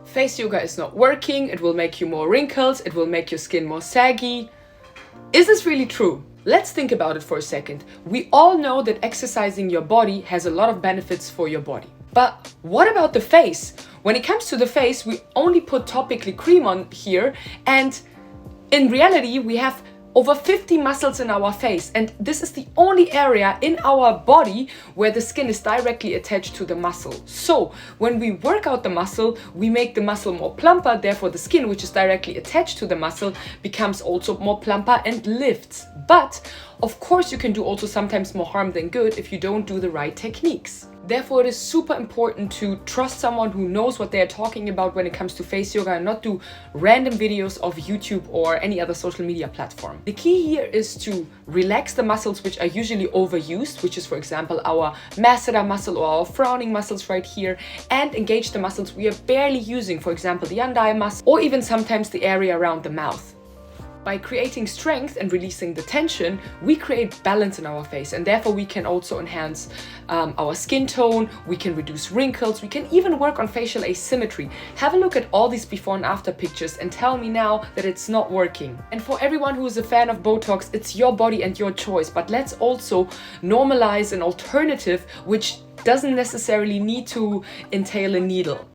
face yoga is not working, it will make you more wrinkles, it will make your skin more saggy. Is this really true? Let's think about it for a second. We all know that exercising your body has a lot of benefits for your body. But what about the face? When it comes to the face, we only put topically cream on here, and in reality we have over 50 muscles in our face, and this is the only area in our body where the skin is directly attached to the muscle. So when we work out the muscle, we make the muscle more plumper, therefore the skin, which is directly attached to the muscle, becomes also more plumper and lifts. But of course you can do also sometimes more harm than good if you don't do the right techniques. Therefore, it is super important to trust someone who knows what they are talking about when it comes to face yoga and not do random videos of YouTube or any other social media platform. The key here is to relax the muscles which are usually overused, which is for example our masseter muscle or our frowning muscles right here, and engage the muscles we are barely using, for example the under eye muscle or even sometimes the area around the mouth. By creating strength and releasing the tension, we create balance in our face, and therefore we can also enhance our skin tone, we can reduce wrinkles, we can even work on facial asymmetry. Have a look at all these before and after pictures and tell me now that it's not working. And for everyone who is a fan of Botox, it's your body and your choice, but let's also normalize an alternative which doesn't necessarily need to entail a needle.